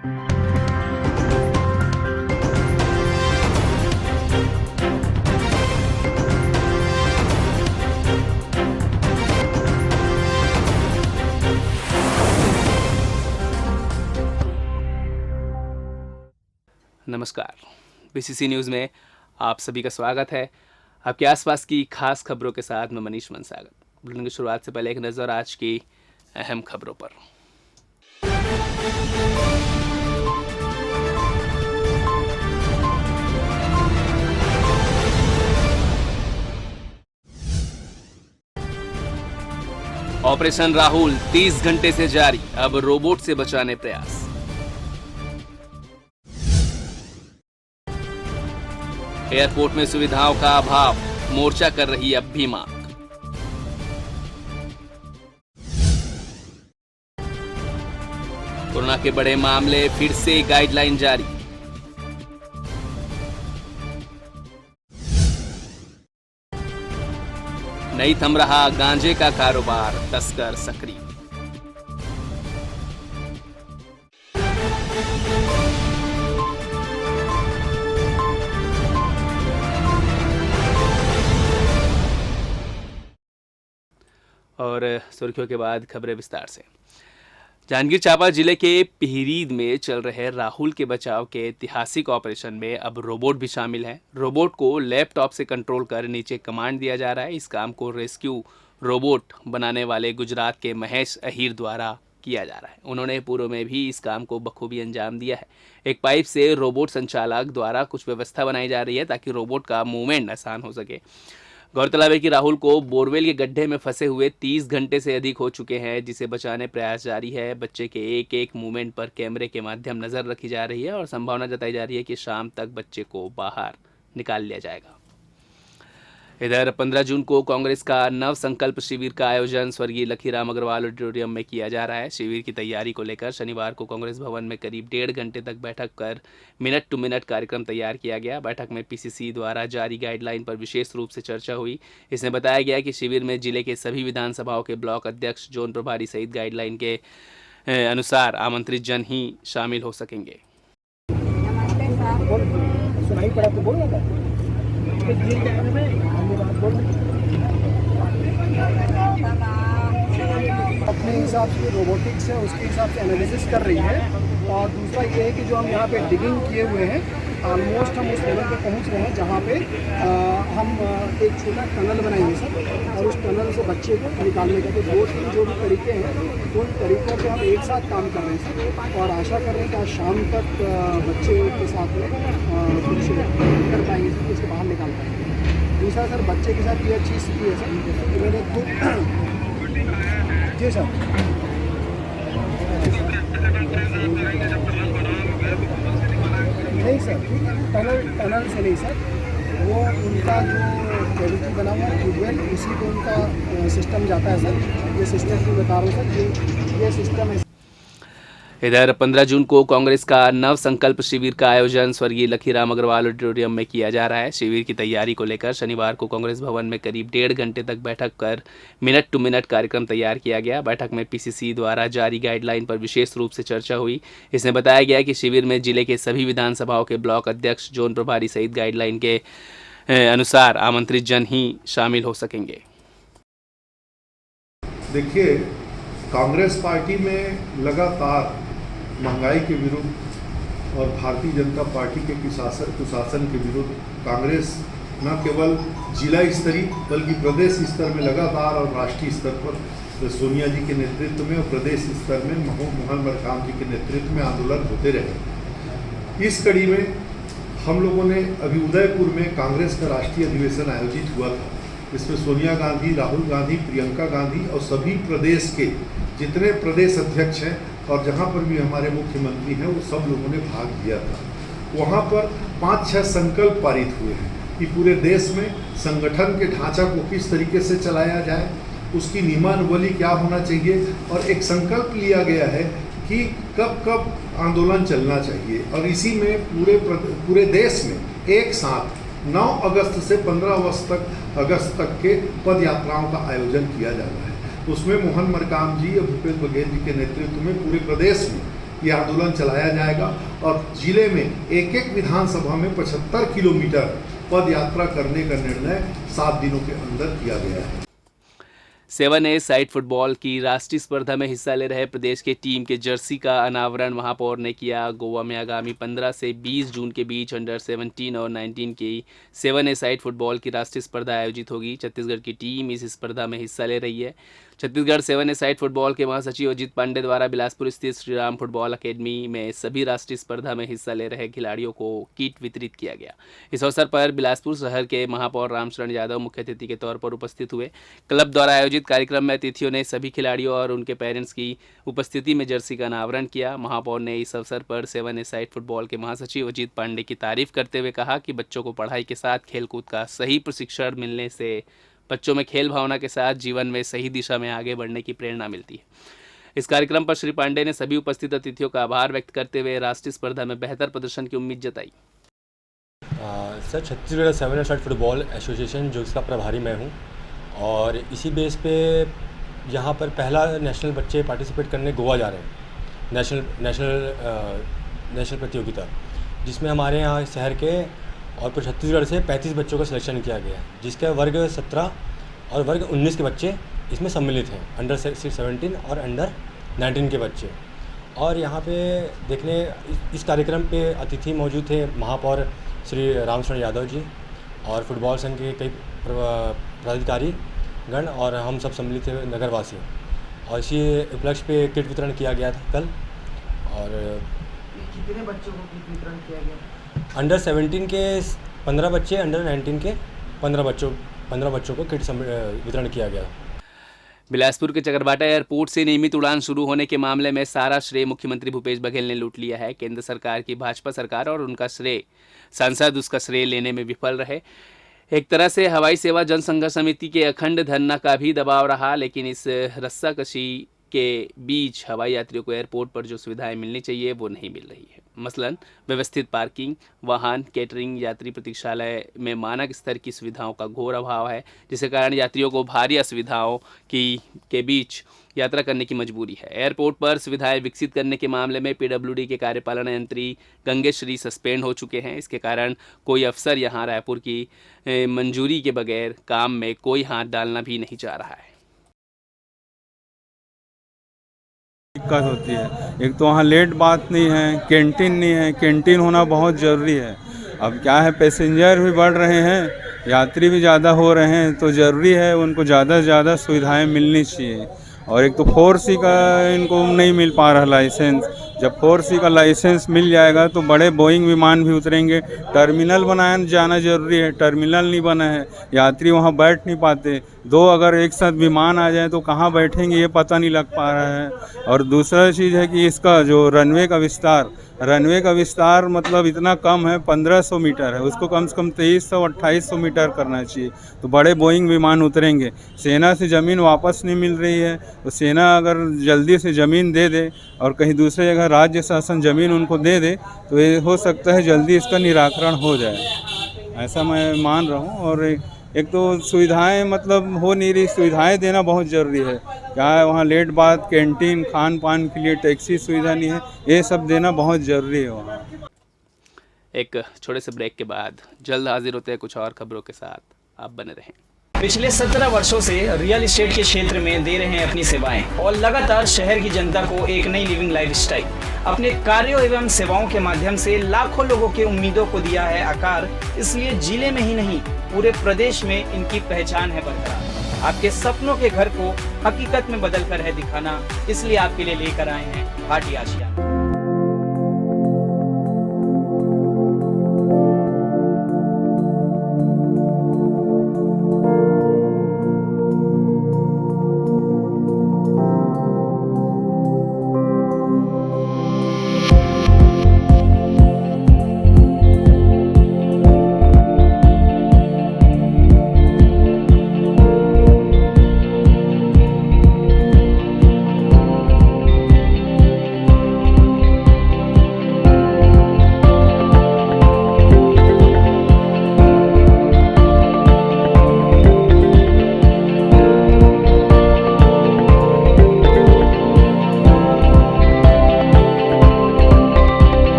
नमस्कार, BCC news में आप सभी का स्वागत है। आपके आसपास की खास खबरों के साथ मैं मनीष मनसागर। बुलेटिन की शुरुआत से पहले एक नज़र आज की अहम खबरों पर। ऑपरेशन राहुल 30 घंटे से जारी, अब रोबोट से बचाने प्रयास। एयरपोर्ट में सुविधाओं का अभाव, मोर्चा कर रही अब भी मांग। कोरोना के बड़े मामले, फिर से गाइडलाइन जारी। नहीं थम रहा गांजे का कारोबार, तस्कर सक्रिय। और सुर्खियों के बाद खबरें विस्तार से। जांजगीर चांपा जिले के पिहरीद में चल रहे राहुल के बचाव के ऐतिहासिक ऑपरेशन में अब रोबोट भी शामिल है। रोबोट को लैपटॉप से कंट्रोल कर नीचे कमांड दिया जा रहा है। इस काम को रेस्क्यू रोबोट बनाने वाले गुजरात के महेश अहीर द्वारा किया जा रहा है। उन्होंने पूर्व में भी इस काम को बखूबी अंजाम दिया है। एक पाइप से रोबोट संचालक द्वारा कुछ व्यवस्था बनाई जा रही है ताकि रोबोट का मूवमेंट आसान हो सके। गौरतलब है कि राहुल को बोरवेल के गड्ढे में फंसे हुए 30 घंटे से अधिक हो चुके हैं, जिसे बचाने प्रयास जारी है। बच्चे के एक एक मूवमेंट पर कैमरे के माध्यम नजर रखी जा रही है और संभावना जताई जा रही है कि शाम तक बच्चे को बाहर निकाल लिया जाएगा। इधर 15 जून को कांग्रेस का नव संकल्प शिविर का आयोजन स्वर्गीय लखीराम अग्रवाल ऑडिटोरियम में किया जा रहा है। शिविर की तैयारी को लेकर शनिवार को कांग्रेस भवन में करीब 1.5 घंटे तक बैठक कर मिनट टू मिनट कार्यक्रम तैयार किया गया। बैठक में पीसीसी द्वारा जारी गाइडलाइन पर विशेष रूप से चर्चा हुई। इसमें बताया गया कि शिविर में जिले के सभी विधानसभाओं के ब्लॉक अध्यक्ष, जोन प्रभारी सहित गाइडलाइन के अनुसार आमंत्रित जन ही शामिल हो सकेंगे। अपने हिसाब से रोबोटिक्स है उसके हिसाब से एनालिसिस कर रही है। और दूसरा ये है कि जो हम यहाँ पे डिगिंग किए हुए हैं, ऑलमोस्ट हम उस लेवल पे पहुँच रहे हैं जहाँ पे हम एक छोटा टनल बनाएंगे सर, और उस टनल से बच्चे को निकालने का। तो दो तीन जो भी तरीके हैं उन तरीक़ों पे हम एक साथ काम कर रहे हैं सर, और आशा कर रहे हैं कि आज शाम तक बच्चे के साथ में कुछ कर पाएंगे सर, उसको बाहर निकाल पाएंगे। दूसरा सर, बच्चे के साथ ये चीज़ की है सर कि मैंने खुद जी सर नहीं सर, टनल से नहीं सर, वो उनका जो कैविटी बना हुआ है ट्यूबवेल, उसी को उनका सिस्टम जाता है सर। ये सिस्टम भी बता रहा हूँ सर, ये सिस्टम है। इधर 15 जून को कांग्रेस का नव संकल्प शिविर का आयोजन स्वर्गीय लखीराम अग्रवाल ऑडिटोरियम में किया जा रहा है। शिविर की तैयारी को लेकर शनिवार को कांग्रेस भवन में करीब 1.5 घंटे तक बैठक कर मिनट टू मिनट कार्यक्रम तैयार किया गया। बैठक में पीसीसी द्वारा जारी गाइडलाइन पर विशेष रूप से चर्चा हुई। इसमें बताया गया कि शिविर में जिले के सभी विधानसभाओं के ब्लॉक अध्यक्ष, जोन प्रभारी सहित गाइडलाइन के अनुसार आमंत्रित जन ही शामिल हो सकेंगे। देखिए, कांग्रेस पार्टी में लगातार महंगाई के विरुद्ध और भारतीय जनता पार्टी के कुशासन के विरुद्ध कांग्रेस न केवल जिला स्तरीय बल्कि प्रदेश स्तर में लगातार और राष्ट्रीय स्तर पर सोनिया जी के नेतृत्व में और प्रदेश स्तर में मोहन मरकाम जी के नेतृत्व में आंदोलन होते रहे। इस कड़ी में हम लोगों ने अभी उदयपुर में कांग्रेस का राष्ट्रीय अधिवेशन आयोजित हुआ था। इसमें सोनिया गांधी, राहुल गांधी, प्रियंका गांधी और सभी प्रदेश के जितने प्रदेश अध्यक्ष हैं और जहां पर भी हमारे मुख्यमंत्री हैं, वो सब लोगों ने भाग लिया था। वहां पर 5-6 संकल्प पारित हुए हैं कि पूरे देश में संगठन के ढांचा को किस तरीके से चलाया जाए, उसकी नियमावली क्या होना चाहिए, और एक संकल्प लिया गया है कि कब कब आंदोलन चलना चाहिए। और इसी में पूरे देश में एक साथ 9 अगस्त से 15 अगस्त तक के पद यात्राओं का आयोजन किया जाना है। उसमें मोहन मरकाम जी और भूपेश बघेल जी के नेतृत्व में पूरे प्रदेश में ये आंदोलन चलाया जाएगा और जिले में एक एक विधानसभा में 75 किलोमीटर पद यात्रा करने का निर्णय 7 दिनों के अंदर किया गया है। 7A साइड फुटबॉल की राष्ट्रीय स्पर्धा में हिस्सा ले रहे प्रदेश के टीम के जर्सी का अनावरण महापौर ने किया। गोवा में आगामी 15 से 20 जून के बीच अंडर 17 और 19 की 7A साइड फुटबॉल की राष्ट्रीय स्पर्धा आयोजित होगी। छत्तीसगढ़ की टीम इस स्पर्धा में हिस्सा ले रही है। छत्तीसगढ़ 7A साइड फुटबॉल के महासचिव अजीत पांडे द्वारा बिलासपुर स्थित श्रीराम फुटबॉल अकेडमी में सभी राष्ट्रीय स्पर्धा में हिस्सा ले रहे खिलाड़ियों को किट वितरित किया गया। इस अवसर पर बिलासपुर शहर के महापौर रामशरण यादव मुख्य अतिथि के तौर पर उपस्थित हुए। क्लब द्वारा आयोजित कार्यक्रम में अतिथियों ने सभी खिलाड़ियों और उनके पेरेंट्स की उपस्थिति में जर्सी का अनावरण किया। महापौर ने इस अवसर पर 7A साइड फुटबॉल के महासचिव अजीत पांडे की तारीफ करते हुए कहा कि बच्चों को पढ़ाई के साथ खेलकूद का सही प्रशिक्षण मिलने से बच्चों में खेल भावना के साथ जीवन में सही दिशा में आगे बढ़ने की प्रेरणा मिलती है। इस कार्यक्रम पर श्री पांडे ने सभी उपस्थित अतिथियों का आभार व्यक्त करते हुए राष्ट्रीय स्पर्धा में बेहतर प्रदर्शन की उम्मीद जताई। Sir, Chhattisgarh 7A side football association जो इसका प्रभारी मैं हूँ और इसी बेस पे यहाँ पर पहला नेशनल बच्चे पार्टिसिपेट करने गोवा जा रहे हैं, नेशनल प्रतियोगिता, जिसमें हमारे यहाँ शहर के और पूरे छत्तीसगढ़ से 35 बच्चों का सिलेक्शन किया गया है, जिसके वर्ग 17 और वर्ग 19 के बच्चे इसमें सम्मिलित हैं, अंडर 17 और अंडर 19 के बच्चे। और यहाँ पे देखने इस कार्यक्रम पे अतिथि मौजूद थे महापौर श्री रामशरण यादव जी और फुटबॉल संघ के कई पदाधिकारी गण और हम सब सम्मिलित थे नगरवासी। और इसी उपलक्ष्य पे किट वितरण किया गया था कल। और कितने बच्चों को किट वितरण किया गया? अंडर 17 के 15 बच्चे, अंडर 19 के 15 बच्चों को किट वितरण किया गया। बिलासपुर के चकरभाटा एयरपोर्ट से नियमित उड़ान शुरू होने के मामले में सारा श्रेय मुख्यमंत्री भूपेश बघेल ने लूट लिया है। केंद्र सरकार की भाजपा सरकार और उनका श्रेय सांसद उसका श्रेय लेने में विफल रहे। एक तरह से हवाई सेवा जन संघर्ष समिति के अखंड धरना का भी दबाव रहा, लेकिन इस रस्साकशी के बीच हवाई यात्रियों को एयरपोर्ट पर जो सुविधाएं मिलनी चाहिए वो नहीं मिल रही है। मसलन व्यवस्थित पार्किंग, वाहन, कैटरिंग, यात्री प्रतीक्षालय में मानक स्तर की सुविधाओं का घोर अभाव है, जिसके कारण यात्रियों को भारी असुविधाओं के बीच यात्रा करने की मजबूरी है। एयरपोर्ट पर सुविधाएं विकसित करने के मामले में पीडब्ल्यूडी के कार्यपालन यंत्री गंगेश्वरी सस्पेंड हो चुके हैं। इसके कारण कोई अफसर यहां रायपुर की मंजूरी के बगैर काम में कोई हाथ डालना भी नहीं चाह रहा है। दिक्कत होती है। एक तो वहाँ लेट बात नहीं है, कैंटीन नहीं है, कैंटीन होना बहुत ज़रूरी है। अब क्या है, पैसेंजर भी बढ़ रहे हैं, यात्री भी ज़्यादा हो रहे हैं, तो ज़रूरी है उनको ज़्यादा से ज़्यादा सुविधाएं मिलनी चाहिए। और एक तो 4C का इनको नहीं मिल पा रहा लाइसेंस। जब 4C का लाइसेंस मिल जाएगा तो बड़े बोइंग विमान भी उतरेंगे। टर्मिनल बनाया जाना जरूरी है, टर्मिनल नहीं बना है, यात्री वहाँ बैठ नहीं पाते। दो अगर एक साथ विमान आ जाए तो कहाँ बैठेंगे ये पता नहीं लग पा रहा है। और दूसरा चीज़ है कि इसका जो रनवे का विस्तार मतलब इतना कम है, 1500 मीटर है, उसको कम से कम 2300-2800 मीटर करना चाहिए, तो बड़े बोइंग विमान उतरेंगे। सेना से ज़मीन वापस नहीं मिल रही है, तो सेना अगर जल्दी से ज़मीन दे दे और कहीं दूसरे जगह राज्य शासन ज़मीन उनको दे दे तो ये हो सकता है जल्दी इसका निराकरण हो जाए, ऐसा मैं मान रहा हूँ। और एक तो सुविधाएं मतलब हो नहीं रही, सुविधाएं देना बहुत ज़रूरी है। क्या है, वहाँ लेट बात, कैंटीन, खान पान के लिए टैक्सी सुविधा नहीं है, ये सब देना बहुत ज़रूरी है वहाँ। एक छोटे से ब्रेक के बाद जल्द हाजिर होते हैं कुछ और खबरों के साथ, आप बने रहें। पिछले 17 वर्षों से रियल एस्टेट के क्षेत्र में दे रहे हैं अपनी सेवाएं और लगातार शहर की जनता को एक नई लिविंग लाइफस्टाइल। अपने कार्यों एवं सेवाओं के माध्यम से लाखों लोगों की उम्मीदों को दिया है आकार, इसलिए जिले में ही नहीं पूरे प्रदेश में इनकी पहचान है बरकरार। आपके सपनों के घर को हकीकत में बदल कर है दिखाना, इसलिए आपके लिए लेकर आए हैं भाटी आशिया।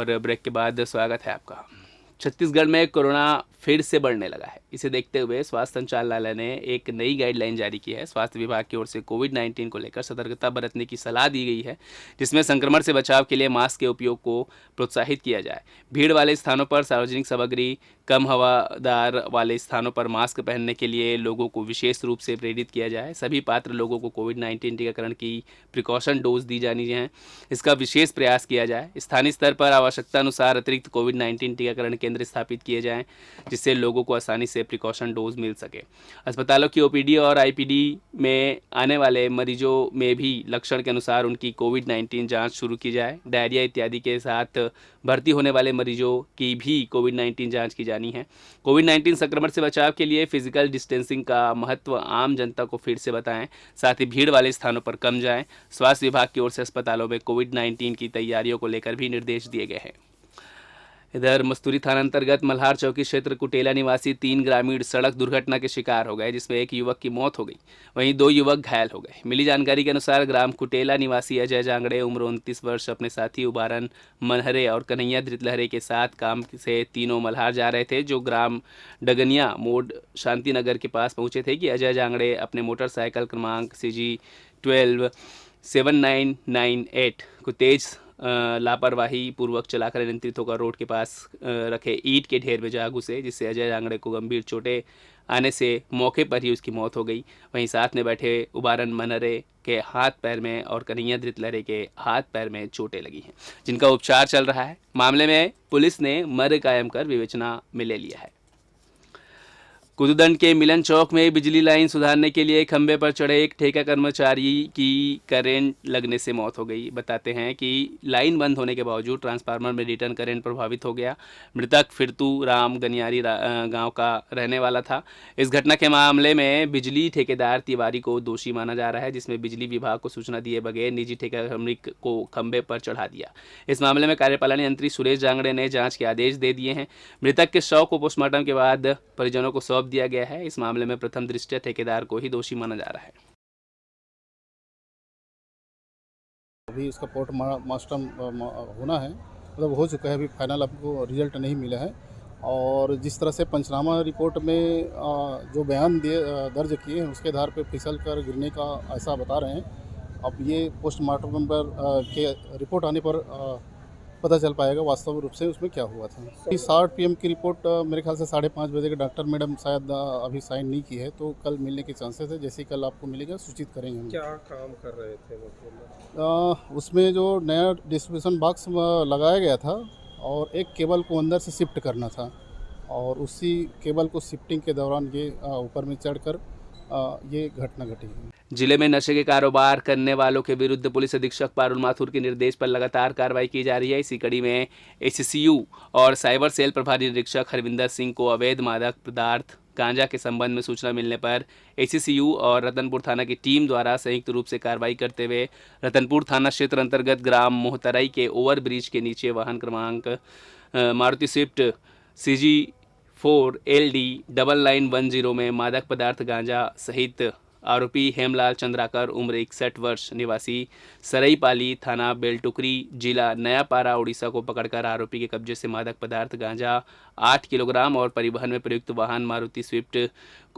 और ब्रेक के बाद स्वागत है आपका। छत्तीसगढ़ में कोरोना फिर से बढ़ने लगा है। इसे देखते हुए स्वास्थ्य संचालनालय ने एक नई गाइडलाइन जारी की है। स्वास्थ्य विभाग की ओर से कोविड-19 को लेकर सतर्कता बरतने की सलाह दी गई है, जिसमें संक्रमण से बचाव के लिए मास्क के उपयोग को प्रोत्साहित किया जाए। भीड़ वाले स्थानों पर, सार्वजनिक सामग्री, कम हवादार वाले स्थानों पर मास्क पहनने के लिए लोगों को विशेष रूप से प्रेरित किया जाए। सभी पात्र लोगों को कोविड-19 टीकाकरण की प्रिकॉशन डोज दी जानी है, इसका विशेष प्रयास किया जाए। स्थानीय स्तर पर आवश्यकता अनुसार अतिरिक्त कोविड-19 टीकाकरण केंद्र स्थापित किए जाएं, जिससे लोगों को आसानी से प्रिकॉशन डोज मिल सके। अस्पतालों की ओपीडी और आईपीडी में आने वाले मरीजों में भी लक्षण के अनुसार उनकी कोविड-19 जांच शुरू की जाए। डायरिया इत्यादि के साथ भर्ती होने वाले मरीजों की भी कोविड-19 जांच की जानी है। कोविड-19 संक्रमण से बचाव के लिए फिजिकल डिस्टेंसिंग का महत्व आम जनता को फिर से बताएं, साथ ही भीड़ वाले स्थानों पर कम जाएं। स्वास्थ्य विभाग की ओर से अस्पतालों में कोविड-19 की तैयारियों को लेकर भी निर्देश दिए गए हैं। इधर मस्तूरी थाना अंतर्गत मल्हार चौकी क्षेत्र कुटेला निवासी 3 ग्रामीण सड़क दुर्घटना के शिकार हो गए, जिसमें एक युवक की मौत हो गई, वहीं 2 युवक घायल हो गए। मिली जानकारी के अनुसार ग्राम कुटेला निवासी अजय जांगड़े उम्र 29 वर्ष अपने साथी उबारन मनहरे और कन्हैया धृतलहरे के साथ काम से तीनों मल्हार जा रहे थे, जो ग्राम डगनिया मोड़ शांतिनगर के पास पहुंचे थे कि अजय जांगड़े अपने मोटरसाइकिल क्रमांक CG12 7998 को तेज लापरवाही पूर्वक चलाकर नियंत्रित होकर रोड के पास रखे ईंट के ढेर में जा घुसे, जिससे अजय जांगड़े को गंभीर चोटें आने से मौके पर ही उसकी मौत हो गई। वहीं साथ में बैठे उबारन मनहरे के हाथ पैर में और कन्हैया धृतलहरे के हाथ पैर में चोटें लगी हैं, जिनका उपचार चल रहा है। मामले में पुलिस ने मर्ग कायम कर विवेचना में ले लिया है। कुदुदंड के मिलन चौक में बिजली लाइन सुधारने के लिए खंभे पर चढ़े एक ठेका कर्मचारी की करंट लगने से मौत हो गई। बताते हैं कि लाइन बंद होने के बावजूद ट्रांसफार्मर में रिटर्न करंट प्रभावित हो गया। मृतक फिरतू राम गनियारी गांव का रहने वाला था। इस घटना के मामले में बिजली ठेकेदार तिवारी को दोषी माना जा रहा है, जिसमें बिजली विभाग को सूचना दिए बगैर निजी ठेका श्रमिक को खंभे पर चढ़ा दिया। इस मामले में कार्यपालन यंत्री सुरेश जांगड़े ने जाँच के आदेश दे दिए हैं। मृतक के शव को पोस्टमार्टम के बाद परिजनों को सौंप दिया गया है। इस मामले में प्रथम दृष्टया ठेकेदार को ही दोषी माना जा रहा है। अभी इसका पोस्टमार्टम होना है, मतलब हो चुका है, अभी फाइनल आपको रिजल्ट नहीं मिला है। और जिस तरह से पंचनामा रिपोर्ट में जो बयान दर्ज किए हैं उसके आधार पर फिसल कर गिरने का ऐसा बता रहे हैं। अब ये पोस्टमार्टम पर के रिपोर्ट आने पर पता चल पाएगा वास्तव रूप से उसमें क्या हुआ था। 60 PM की रिपोर्ट मेरे ख्याल से 5:30 बजे के डॉक्टर मैडम शायद अभी साइन नहीं की है, तो कल मिलने के चांसेस है। जैसे ही कल आपको मिलेगा सूचित करेंगे हम। क्या काम कर रहे थे मतलब? उसमें जो नया डिस्ट्रीब्यूशन बॉक्स लगाया गया था और एक केबल को अंदर से शिफ्ट करना था, और उसी केबल को शिफ्टिंग के दौरान ये ऊपर में चढ़कर ये घटना घटी है। जिले में नशे के कारोबार करने वालों के विरुद्ध पुलिस अधीक्षक पारुल माथुर के निर्देश पर लगातार कार्रवाई की जा रही है। इसी कड़ी में ACCU और साइबर सेल प्रभारी निरीक्षक हरविंदर सिंह को अवैध मादक पदार्थ गांजा के संबंध में सूचना मिलने पर ACCU और रतनपुर थाना की टीम द्वारा संयुक्त रूप से कार्रवाई करते हुए रतनपुर थाना क्षेत्र अंतर्गत ग्राम मोहतराई के ओवर ब्रिज के नीचे वाहन क्रमांक मारुति स्विफ्ट CG4 LD 9910 में मादक पदार्थ गांजा सहित आरोपी हेमलाल चंद्राकर उम्र 61 वर्ष निवासी सरईपाली थाना बेलटुकरी जिला नयापारा उड़ीसा को पकड़कर आरोपी के कब्जे से मादक पदार्थ गांजा 8 किलोग्राम और परिवहन में प्रयुक्त वाहन मारुति स्विफ्ट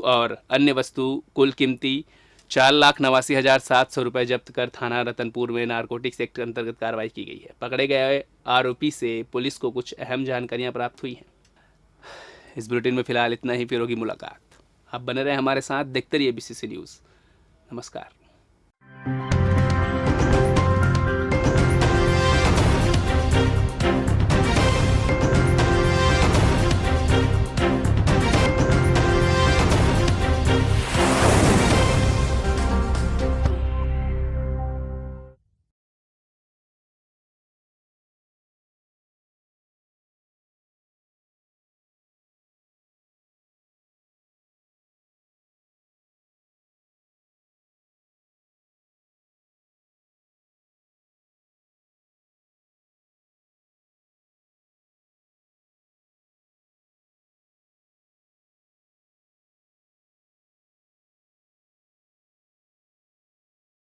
और अन्य वस्तु कुल कीमती 4,89,700 रुपये जब्त कर थाना रतनपुर में नारकोटिक्स एक्ट अंतर्गत कार्रवाई की गई है। पकड़े गए आरोपी से पुलिस को कुछ अहम जानकारियां प्राप्त हुई हैं। इस बुलेटिन में फिलहाल इतना ही, फिर होगी मुलाकात। आप बने रहे हमारे साथ, देखते रहिए BCC न्यूज़। नमस्कार।